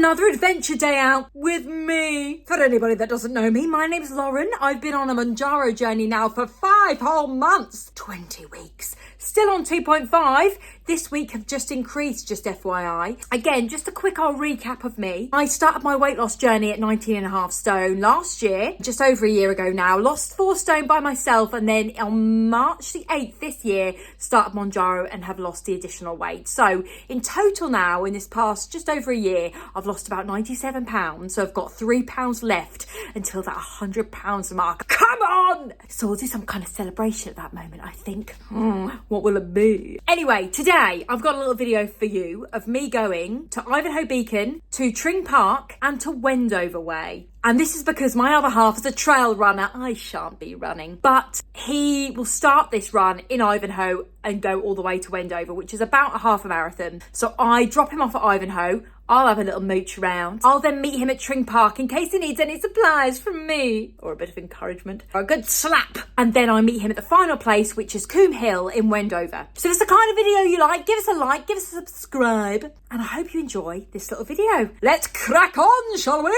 another adventure day out with me. For anybody that doesn't know me, my name's Lauren. I've been on a Mounjaro journey now for 5 whole months, 20 weeks. Still on 2.5. This week have just increased, just FYI. Again, just a quick old recap of me. I started my weight loss journey at 19.5 stone last year, just over a year ago now. Lost 4 stone by myself, and then on March the 8th this year, started Mounjaro and have lost the additional weight. So in total now, in this past just over a year, I've lost about 97 pounds. So I've got 3 pounds left until that 100 pounds mark. Come on! So I'll do some kind of celebration at that moment, I think. What will it be? Anyway, today I've got a little video for you of me going to Ivinghoe Beacon, to Tring Park and to Wendover Way. And this is because my other half is a trail runner. I shan't be running, but he will start this run in Ivanhoe and go all the way to Wendover, which is about a half a marathon. So I drop him off at Ivanhoe. I'll have a little mooch around. I'll then meet him at Tring Park in case he needs any supplies from me, or a bit of encouragement, or a good slap. And then I meet him at the final place, which is Coombe Hill in Wendover. So if it's the kind of video you like, give us a like, give us a subscribe, and I hope you enjoy this little video. Let's crack on, shall we?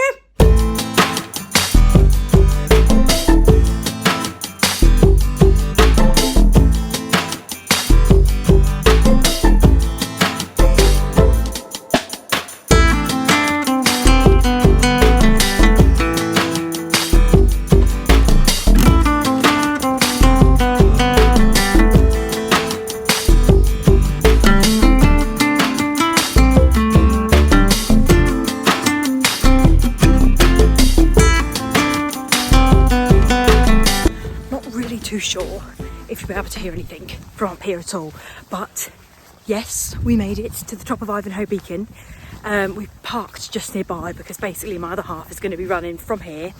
Too sure if you'll be able to hear anything from up here at all, but yes, we made it to the top of Ivinghoe Beacon. We parked just nearby because basically my other half is going to be running from here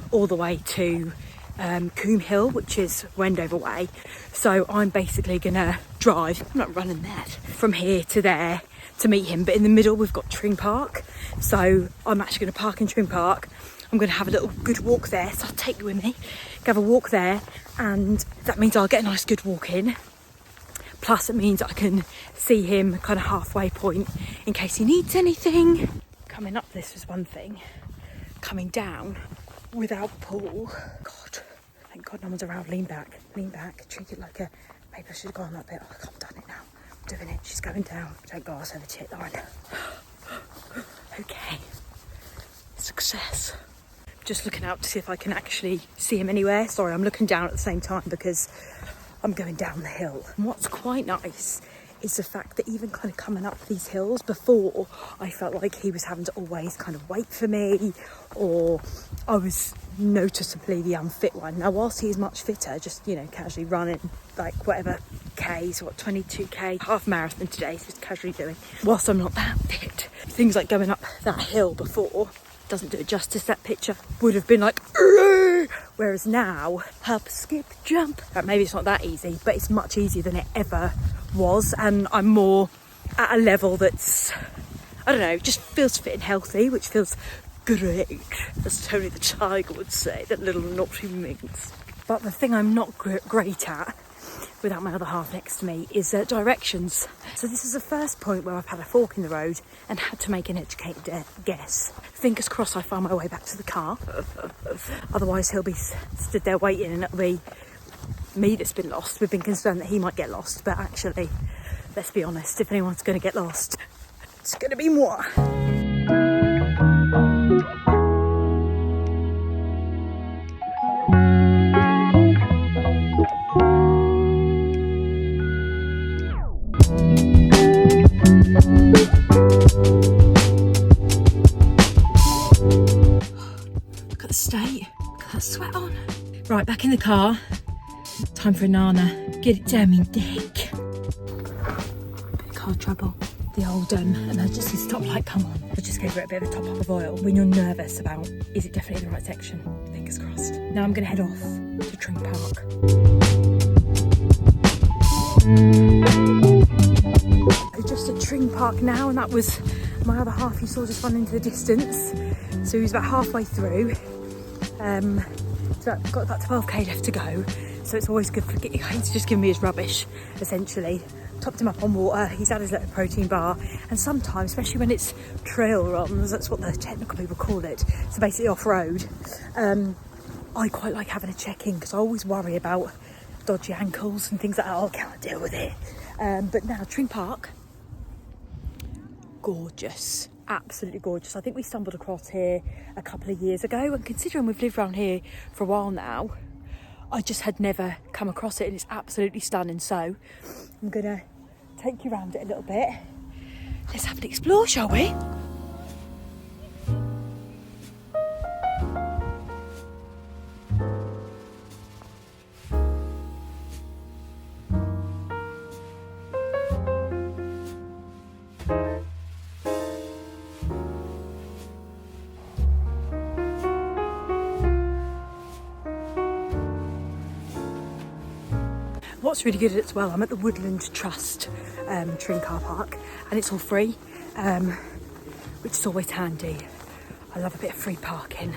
all the way to Coombe Hill, which is Wendover Way. So I'm basically gonna drive, I'm not running that, from here to there to meet him, but in the middle we've got Tring Park, so I'm actually going to park in Tring Park. I'm going to have a little good walk there, so I'll take you with me, have a walk there, and that means I'll get a nice good walk in. Plus it means I can see him kind of halfway point in case he needs anything. Coming up this was one thing, coming down without Paul. God, thank God no one's around. Lean back, treat it like a, maybe I should have gone that bit. Oh, I've done it now, I'm doing it, she's going down. Don't go ask over the tit line. Okay, success. Just looking out to see if I can actually see him anywhere. Sorry, I'm looking down at the same time because I'm going down the hill. And what's quite nice is the fact that even kind of coming up these hills, before I felt like he was having to always kind of wait for me, or I was noticeably the unfit one. Now, whilst he's much fitter, just, you know, casually running like whatever Ks, 22k, half marathon today, so just casually doing. Whilst I'm not that fit, things like going up that hill before doesn't do it justice. That picture would have been like, whereas now, hop, skip, jump. Maybe it's not that easy, but it's much easier than it ever was, and I'm more at a level that's, I don't know, just feels fit and healthy, which feels great, as Tony the Tiger would say, that little naughty minx. But the thing I'm not great at, without my other half next to me, is directions. So this is the first point where I've had a fork in the road and had to make an educated guess. Fingers crossed I find my way back to the car. Otherwise he'll be stood there waiting and it'll be me that's been lost. We've been concerned that he might get lost, but actually, let's be honest, if anyone's going to get lost, it's going to be moi. Look at the state, look at that sweat on. Right, back in the car. Time for a nana. Get it down me dick. Bit of car trouble. The old emergency stoplight come on. I just gave it a bit of a top up of oil. When you're nervous about, is it definitely the right section? Fingers crossed. Now I'm going to head off to Tring Park. Just at Tring Park now, and that was my other half you saw just run into the distance. So he was about halfway through. So I've got about 12k left to go. So it's always good for he's just giving me his rubbish, essentially. topped him up on water. He's had his little protein bar, and sometimes, especially when it's trail runs, that's what the technical people call it, so basically off-road, I quite like having a check-in because I always worry about dodgy ankles and things like that. I can't deal with it. But now, Tring Park, gorgeous, absolutely gorgeous. I think we stumbled across here a couple of years ago, and considering we've lived around here for a while now, I just had never come across it, and it's absolutely stunning. So I'm gonna take you around it a little bit. Let's have an explore, shall we? What's really good as well, I'm at the Woodland Trust Tring car park, and it's all free, which is always handy. I love a bit of free parking.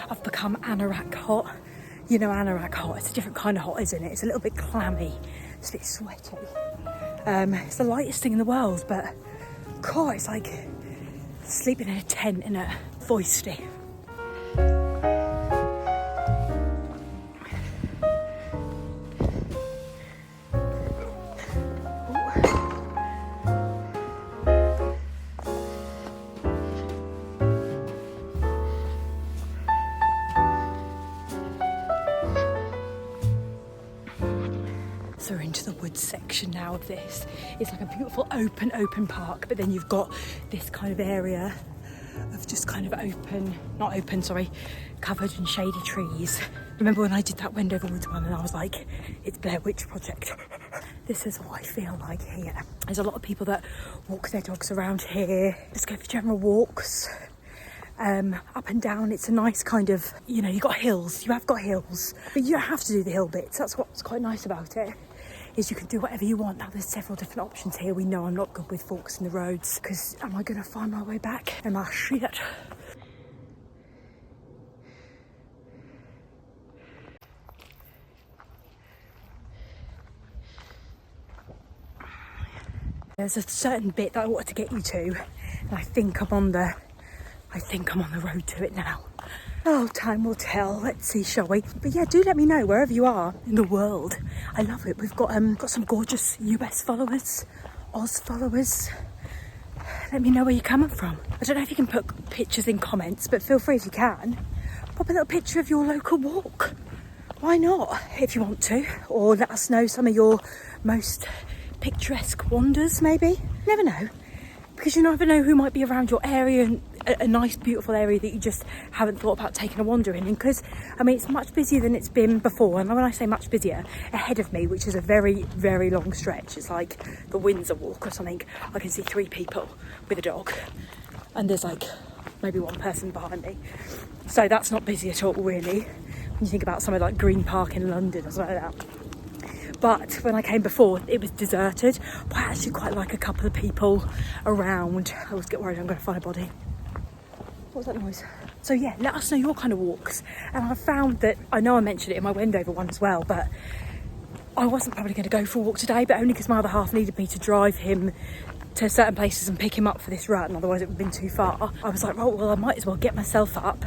I've become Anorak Hot. You know Anorak Hot, it's a different kind of hot, isn't it? It's a little bit clammy, it's a bit sweaty. It's the lightest thing in the world, but God, it's like sleeping in a tent in a foisty. So we're into the woods section now of this. It's like a beautiful open park, but then you've got this kind of area of just kind of covered in shady trees. Remember when I did that Wendover Woods one and I was like, it's Blair Witch Project. This is what I feel like here. There's a lot of people that walk their dogs around here, just go for general walks. Up and down, it's a nice kind of, you know, you have got hills, but you don't have to do the hill bits. That's what's quite nice about it, is you can do whatever you want. Now there's several different options here. We know I'm not good with forks in the roads, because am I going to find my way back? Am I shit? There's a certain bit that I wanted to get you to, and I think I'm on the road to it now. Oh, time will tell. Let's see, shall we? But yeah, do let me know wherever you are in the world. I love it. We've got some gorgeous US followers, Oz followers. Let me know where you're coming from. I don't know if you can put pictures in comments, but feel free if you can. Pop a little picture of your local walk. Why not, if you want to? Or let us know some of your most picturesque wanders, maybe. Never know. Because you never know who might be around your area, and a nice beautiful area that you just haven't thought about taking a wander in. And because I mean, it's much busier than it's been before, and when I say much busier, ahead of me, which is a very, very long stretch, it's like the Windsor Walk or something, I can see 3 people with a dog, and there's like maybe 1 person behind me, so that's not busy at all really when you think about somewhere like Green Park in London or something like that. But when I came before, it was deserted. But I actually quite like a couple of people around. I always get worried I'm going to find a body. What was that noise? So yeah, let us know your kind of walks. And I found that, I know I mentioned it in my Wendover one as well, but I wasn't probably going to go for a walk today, but only because my other half needed me to drive him to certain places and pick him up for this run, otherwise it would have been too far. I was like, well, I might as well get myself up,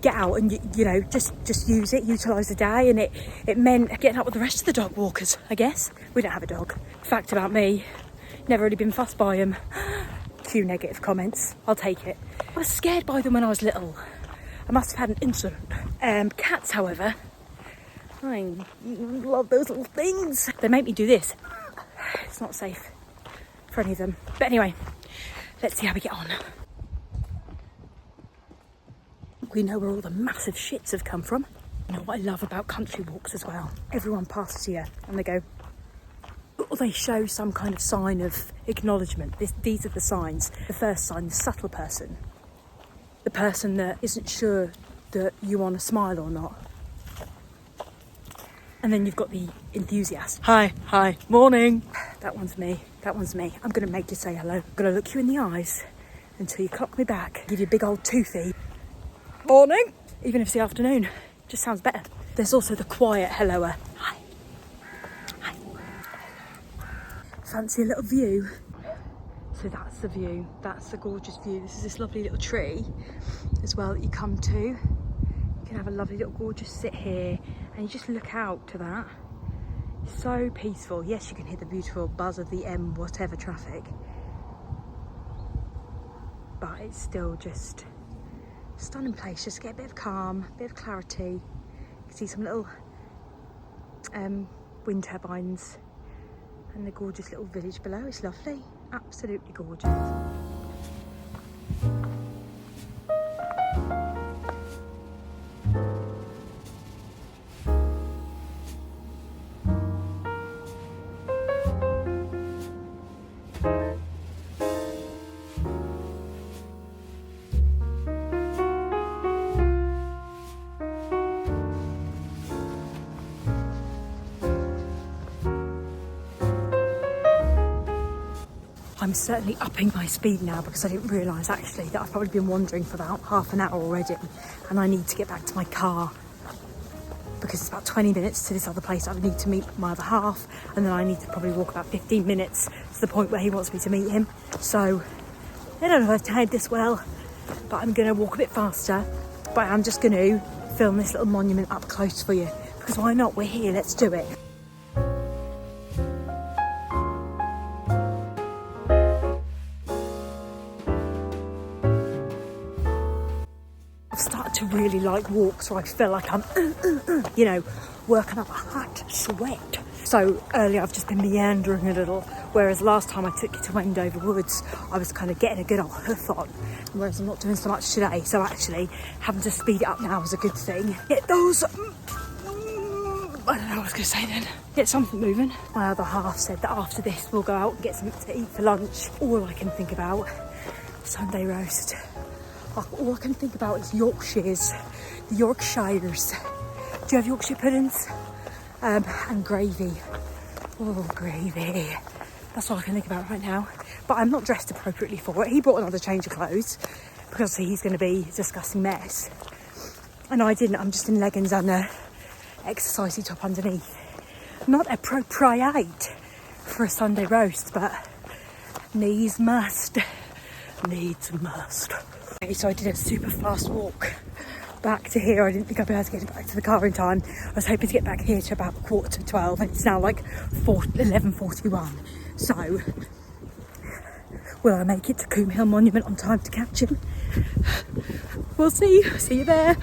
get out and, you know, just use it, utilise the day. And it meant getting up with the rest of the dog walkers, I guess. We don't have a dog. Fact about me, never really been fussed by them. Few negative comments, I'll take it. I was scared by them when I was little. I must have had an incident. Cats, however, I love those little things. They make me do this. It's not safe for any of them. But anyway, let's see how we get on. We know where all the massive shits have come from. You know what I love about country walks as well? Everyone passes here and they go, or they show some kind of sign of acknowledgement. These are the signs. The first sign, the subtle person. The person that isn't sure that you want to smile or not. And then you've got the enthusiast. Hi, morning. That one's me. I'm going to make you say hello. I'm going to look you in the eyes until you clock me back. Give you a big old toothy. Morning. Even if it's the afternoon, just sounds better. There's also the quiet helloer. Hi. fancy a little view? So that's the view, that's the gorgeous view. This is this lovely little tree as well that you come to. You can have a lovely little gorgeous sit here and you just look out to that. So peaceful. Yes, you can hear the beautiful buzz of the M whatever traffic, but it's still just a stunning place. Just get a bit of calm, a bit of clarity. You can see some little wind turbines and the gorgeous little village below. It's lovely, absolutely gorgeous. I'm certainly upping my speed now because I didn't realise actually that I've probably been wandering for about half an hour already and I need to get back to my car because it's about 20 minutes to this other place. I need to meet my other half and then I need to probably walk about 15 minutes to the point where he wants me to meet him. So I don't know if I've timed this well, but I'm going to walk a bit faster, but I'm just going to film this little monument up close for you because why not? We're here, let's do it. I've started to really like walks where I feel like I'm, you know, working up a hot sweat. So earlier I've just been meandering a little, whereas last time I took you to Wendover Woods, I was kind of getting a good old hoof on, whereas I'm not doing so much today. So actually having to speed it up now is a good thing. Get those, I don't know what I was going to say then. Get something moving. My other half said that after this we'll go out and get something to eat for lunch. All I can think about, Sunday roast. All I can think about is Yorkshires, the Yorkshires. Do you have Yorkshire puddings? And gravy. Oh, gravy. That's all I can think about right now. But I'm not dressed appropriately for it. He brought another change of clothes because he's going to be a disgusting mess. And I didn't. I'm just in leggings and a exercisey top underneath. Not appropriate for a Sunday roast, but needs must. Needs must. So I did a super fast walk back to here. I didn't think I'd be able to get back to the car in time. I was hoping to get back here to about 11:45 and it's now like 11:41. So will I make it to Coombe Hill Monument on time to catch him? We'll see. See you there.